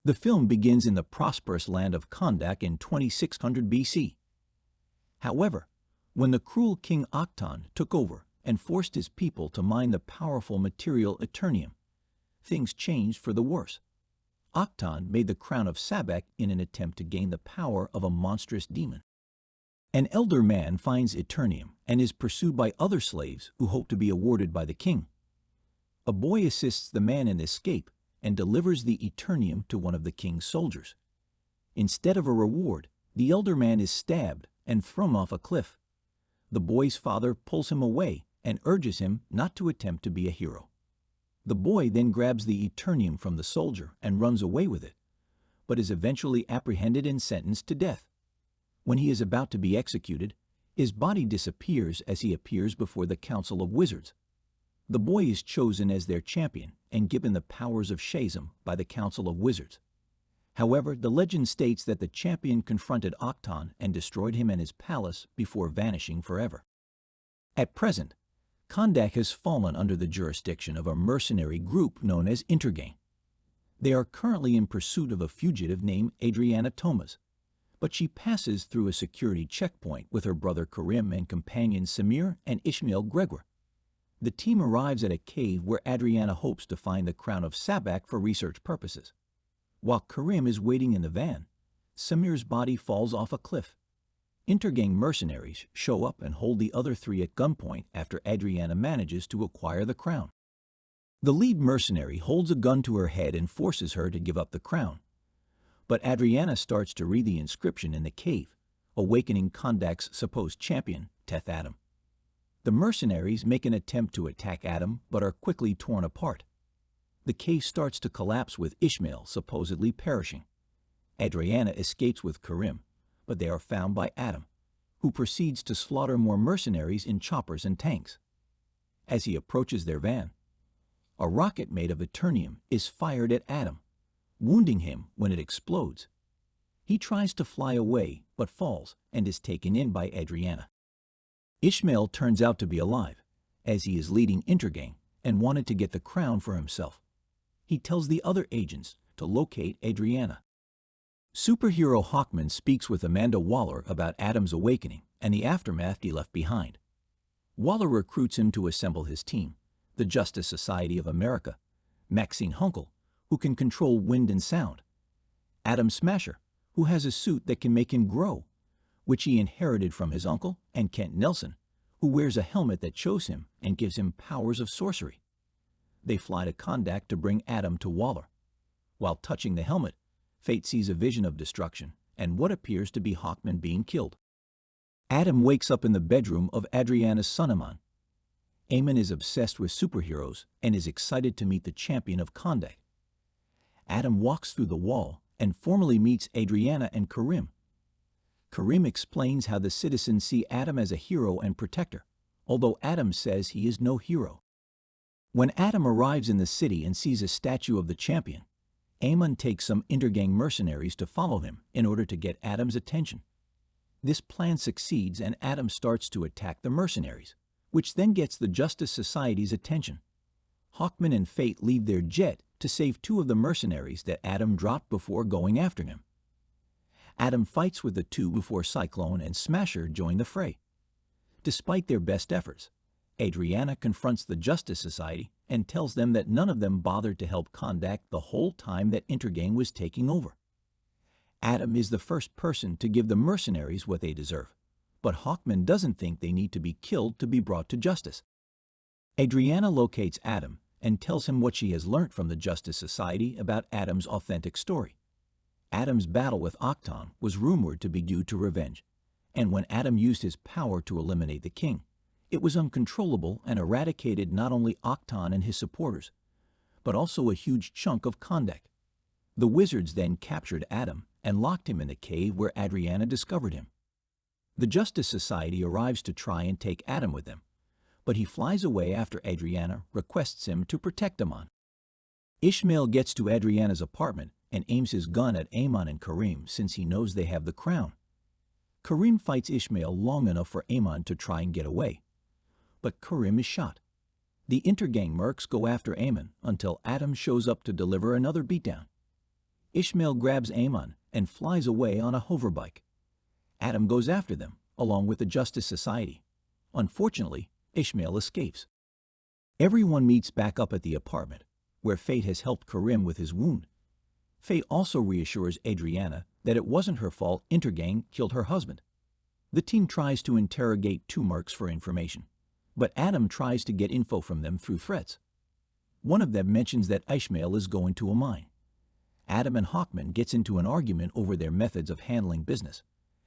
The film begins in the prosperous land of Kahndaq in 2600 BC. However, when the cruel King Ahk-Ton took over and forced his people to mine the powerful material Eternium, things changed for the worse. Ahk-Ton made the Crown of Sabbac in an attempt to gain the power of a monstrous demon. An elder man finds Eternium and is pursued by other slaves who hope to be awarded by the king. A boy assists the man in escape and delivers the Eternium to one of the king's soldiers. Instead of a reward, the elder man is stabbed and thrown off a cliff. The boy's father pulls him away and urges him not to attempt to be a hero. The boy then grabs the Eternium from the soldier and runs away with it, but is eventually apprehended and sentenced to death. When he is about to be executed, his body disappears as he appears before the Council of Wizards. The boy is chosen as their champion and given the powers of Shazam by the Council of Wizards. However, the legend states that the champion confronted Ahk-Ton and destroyed him and his palace before vanishing forever. At present, Kahndaq has fallen under the jurisdiction of a mercenary group known as Intergang. They are currently in pursuit of a fugitive named Adrianna Tomaz, but she passes through a security checkpoint with her brother Karim and companions Samir and Ishmael Gregor. The team arrives at a cave where Adrianna hopes to find the Crown of Sabbac for research purposes. While Karim is waiting in the van, Samir's body falls off a cliff. Intergang mercenaries show up and hold the other three at gunpoint after Adrianna manages to acquire the crown. The lead mercenary holds a gun to her head and forces her to give up the crown. But Adrianna starts to read the inscription in the cave, awakening Kahndaq's supposed champion, Teth-Adam. The mercenaries make an attempt to attack Adam but are quickly torn apart. The cave starts to collapse with Ishmael supposedly perishing. Adrianna escapes with Karim, but they are found by Adam, who proceeds to slaughter more mercenaries in choppers and tanks. As he approaches their van, a rocket made of Eternium is fired at Adam, wounding him when it explodes. He tries to fly away but falls and is taken in by Adrianna. Ishmael turns out to be alive, as he is leading Intergang and wanted to get the crown for himself. He tells the other agents to locate Adrianna. Superhero Hawkman speaks with Amanda Waller about Adam's awakening and the aftermath he left behind. Waller recruits him to assemble his team, the Justice Society of America, Maxine Hunkel, who can control wind and sound, Adam Smasher, who has a suit that can make him grow, which he inherited from his uncle, and Kent Nelson, who wears a helmet that shows him and gives him powers of sorcery. They fly to Kahndaq to bring Adam to Waller. While touching the helmet, Fate sees a vision of destruction and what appears to be Hawkman being killed. Adam wakes up in the bedroom of Adrianna's son Amon. Amon is obsessed with superheroes and is excited to meet the champion of Kahndaq. Adam walks through the wall and formally meets Adrianna and Karim. Karim explains how the citizens see Adam as a hero and protector, although Adam says he is no hero. When Adam arrives in the city and sees a statue of the champion, Amon takes some Intergang mercenaries to follow him in order to get Adam's attention. This plan succeeds and Adam starts to attack the mercenaries, which then gets the Justice Society's attention. Hawkman and Fate leave their jet to save two of the mercenaries that Adam dropped before going after him. Adam fights with the two before Cyclone and Smasher join the fray. Despite their best efforts, Adrianna confronts the Justice Society and tells them that none of them bothered to help Kahndaq the whole time that Intergang was taking over. Adam is the first person to give the mercenaries what they deserve, but Hawkman doesn't think they need to be killed to be brought to justice. Adrianna locates Adam and tells him what she has learned from the Justice Society about Adam's authentic story. Adam's battle with Ahk-Ton was rumored to be due to revenge, and when Adam used his power to eliminate the king, it was uncontrollable and eradicated not only Ahk-Ton and his supporters, but also a huge chunk of Kahndaq. The wizards then captured Adam and locked him in the cave where Adrianna discovered him. The Justice Society arrives to try and take Adam with them, but he flies away after Adrianna requests him to protect Amon. Ishmael gets to Adrianna's apartment and aims his gun at Amon and Karim since he knows they have the crown. Karim fights Ishmael long enough for Amon to try and get away, but Karim is shot. The Intergang mercs go after Amon until Adam shows up to deliver another beatdown. Ishmael grabs Amon and flies away on a hoverbike. Adam goes after them, along with the Justice Society. Unfortunately, Ishmael escapes. Everyone meets back up at the apartment, where Fate has helped Karim with his wound. Fate also reassures Adrianna that it wasn't her fault Intergang killed her husband. The team tries to interrogate two mercs for information, but Adam tries to get info from them through threats. One of them mentions that Ishmael is going to a mine. Adam and Hawkman gets into an argument over their methods of handling business,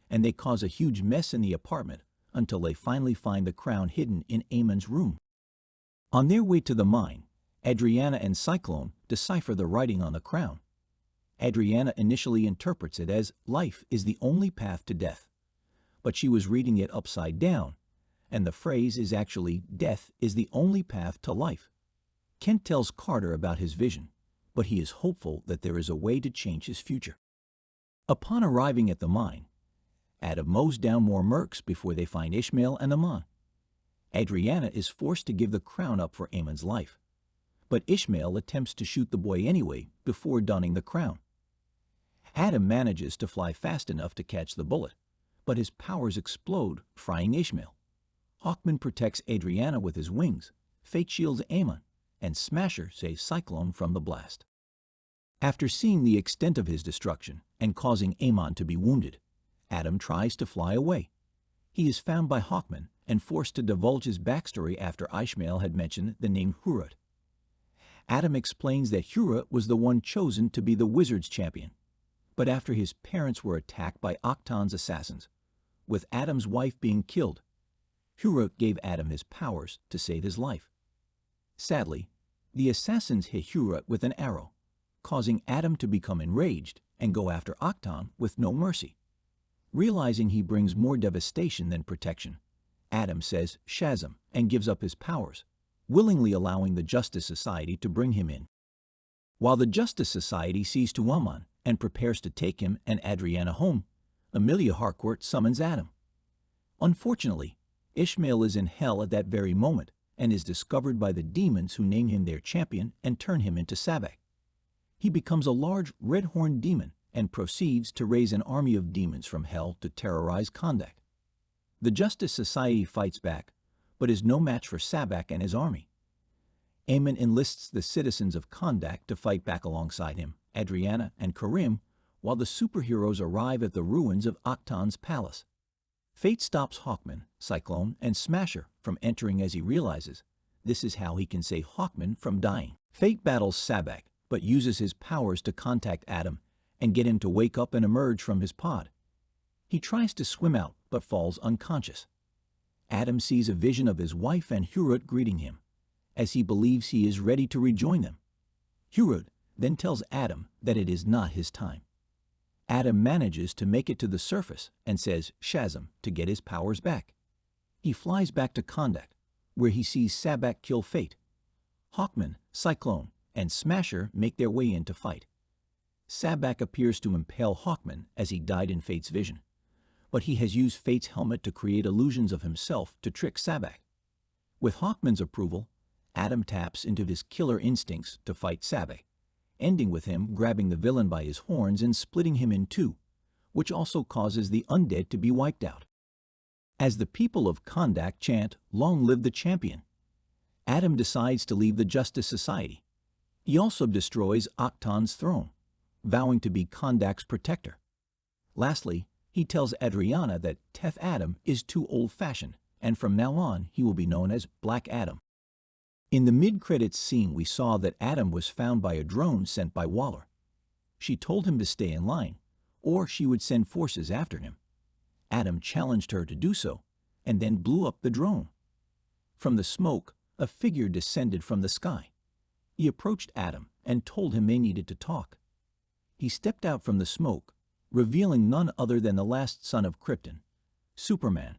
and they cause a huge mess in the apartment until they finally find the crown hidden in Amon's room. On their way to the mine, Adrianna and Cyclone decipher the writing on the crown. Adrianna initially interprets it as life is the only path to death, but she was reading it upside down, and the phrase is actually death is the only path to life. Kent tells Carter about his vision, but he is hopeful that there is a way to change his future. Upon arriving at the mine, Adam mows down more mercs before they find Ishmael and Amon. Adrianna is forced to give the crown up for Amon's life, but Ishmael attempts to shoot the boy anyway before donning the crown. Adam manages to fly fast enough to catch the bullet, but his powers explode, frying Ishmael. Hawkman protects Adrianna with his wings, Fate shields Amon, and Smasher saves Cyclone from the blast. After seeing the extent of his destruction and causing Amon to be wounded, Adam tries to fly away. He is found by Hawkman and forced to divulge his backstory after Ishmael had mentioned the name Hurut. Adam explains that Hurut was the one chosen to be the wizard's champion, but after his parents were attacked by Ahk-Ton's assassins, with Adam's wife being killed, Hurut gave Adam his powers to save his life. Sadly, the assassins hit Hurut with an arrow, causing Adam to become enraged and go after Ahk-Ton with no mercy. Realizing he brings more devastation than protection, Adam says Shazam and gives up his powers, willingly allowing the Justice Society to bring him in. While the Justice Society sees to Amon and prepares to take him and Adrianna home, Amelia Harcourt summons Adam. Unfortunately, Ishmael is in hell at that very moment and is discovered by the demons who name him their champion and turn him into Sabbac. He becomes a large red-horned demon and proceeds to raise an army of demons from hell to terrorize Kahndaq. The Justice Society fights back, but is no match for Sabbac and his army. Amon enlists the citizens of Kahndaq to fight back alongside him, Adrianna and Karim, while the superheroes arrive at the ruins of Ahk-Ton's palace. Fate stops Hawkman, Cyclone, and Smasher from entering as he realizes this is how he can save Hawkman from dying. Fate battles Sabbac, but uses his powers to contact Adam and get him to wake up and emerge from his pod. He tries to swim out, but falls unconscious. Adam sees a vision of his wife and Hurut greeting him, as he believes he is ready to rejoin them. Hurut then tells Adam that it is not his time. Adam manages to make it to the surface and says Shazam to get his powers back. He flies back to Kahndaq, where he sees Sabbac kill Fate. Hawkman, Cyclone, and Smasher make their way in to fight. Sabbac appears to impale Hawkman as he died in Fate's vision, but he has used Fate's helmet to create illusions of himself to trick Sabbac. With Hawkman's approval, Adam taps into his killer instincts to fight Sabbac, ending with him grabbing the villain by his horns and splitting him in two, which also causes the undead to be wiped out. As the people of Kahndaq chant, "Long live the champion," Adam decides to leave the Justice Society. He also destroys Ahk-Ton's throne, vowing to be Kahndaq's protector. Lastly, he tells Adrianna that Teth-Adam is too old-fashioned, and from now on he will be known as Black Adam. In the mid-credits scene, we saw that Adam was found by a drone sent by Waller. She told him to stay in line, or she would send forces after him. Adam challenged her to do so, and then blew up the drone. From the smoke, a figure descended from the sky. He approached Adam and told him they needed to talk. He stepped out from the smoke, revealing none other than the last son of Krypton, Superman,